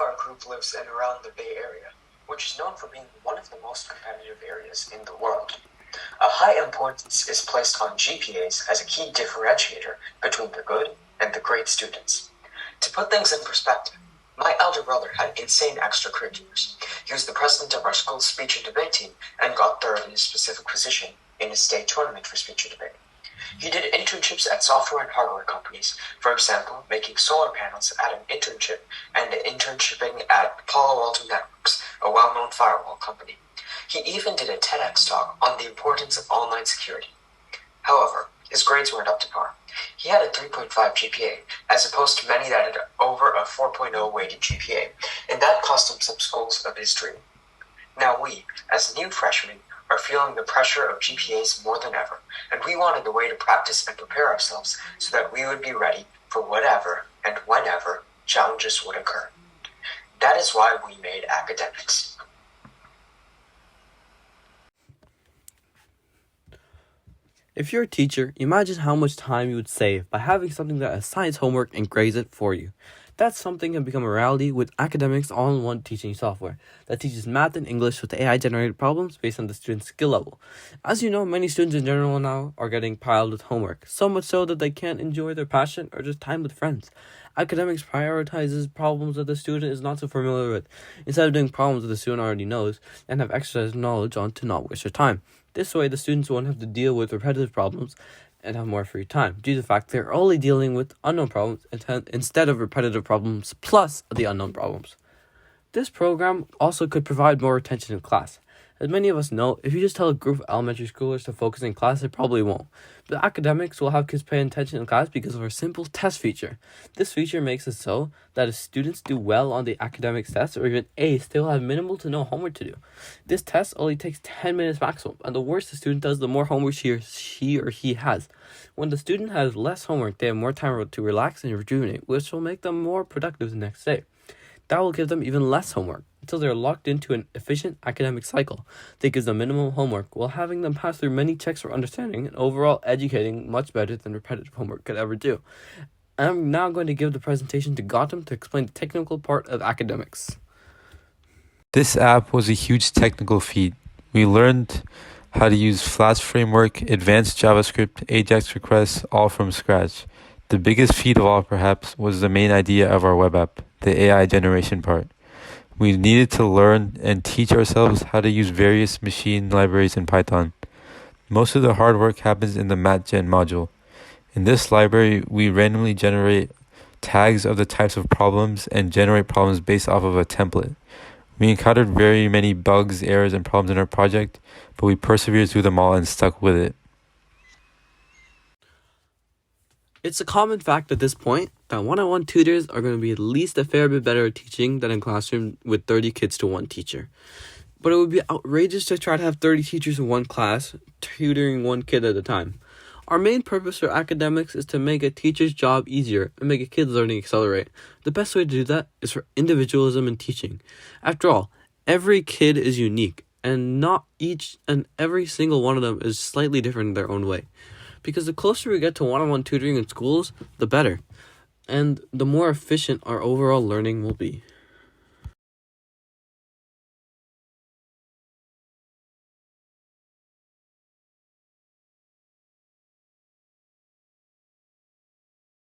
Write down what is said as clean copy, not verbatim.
of our group lives in around the Bay Area, which is known for being one of the most competitive areas in the world. A high importance is placed on GPAs as a key differentiator between the good and the great students. To put things in perspective, my elder brother had insane extracurriculars. He was the president of our school's speech and debate team and got third in a specific position in a state tournament for speech and debate. He did internships at software and hardware companies, for example, making solar panels at an internship and internshipping at Palo Alto Networks, a well-known firewall company. He even did a TEDx talk on the importance of online security. However, his grades weren't up to par. He had a 3.5 GPA, as opposed to many that had over a 4.0 weighted GPA, and that cost him some schools of his dream. Now we, as new freshmen, are feeling the pressure of GPAs more than ever, and we wanted a way to practice and prepare ourselves so that we would be ready for whatever and whenever challenges would occur. That is why we made Academix. If you're a teacher, imagine how much time you would save by having something that assigns homework and grades it for you. That something can become a reality with Academix all-in-one teaching software that teaches math and English with AI-generated problems based on the student's skill level. As you know, many students in general now are getting piled with homework, so much so that they can't enjoy their passion or just time with friends. Academix prioritizes problems that the student is not so familiar with, instead of doing problems that the student already knows and have exercised knowledge on to not waste their time. This way, the students won't have to deal with repetitive problems and have more free time, due to the fact they're only dealing with unknown problems instead of repetitive problems plus the unknown problems. This program also could provide more attention in class. As many of us know, if you just tell a group of elementary schoolers to focus in class, they probably won't. But Academix will have kids pay attention in class because of our simple test feature. This feature makes it so that if students do well on the Academix test or even ace, they will have minimal to no homework to do. This test only takes 10 minutes maximum, and the worse the student does, the more homework she or he has. When the student has less homework, they have more time to relax and rejuvenate, which will make them more productive the next day. That will give them even less homework until they're locked into an efficient academic cycle that gives them minimum homework while having them pass through many checks for understanding and overall educating much better than repetitive homework could ever do. I'm now going to give the presentation to Gautam to explain the technical part of Academix. This app was a huge technical feat. We learned how to use Flash framework, advanced JavaScript, AJAX requests, all from scratch. The biggest feat of all, perhaps, was the main idea of our web app, the AI generation part. We needed to learn and teach ourselves how to use various machine libraries in Python. Most of the hard work happens in the MathGen module. In this library, we randomly generate tags of the types of problems and generate problems based off of a template. We encountered very many bugs, errors, and problems in our project, but we persevered through them all and stuck with it. It's a common fact at this point that one-on-one tutors are going to be at least a fair bit better at teaching than in a classroom with 30 kids to one teacher. But it would be outrageous to try to have 30 teachers in one class, tutoring one kid at a time. Our main purpose for Academix is to make a teacher's job easier and make a kid's learning accelerate. The best way to do that is for individualism in teaching. After all, every kid is unique, and not each and every single one of them is slightly different in their own way. Because the closer we get to one-on-one tutoring in schools, the better, and the more efficient our overall learning will be.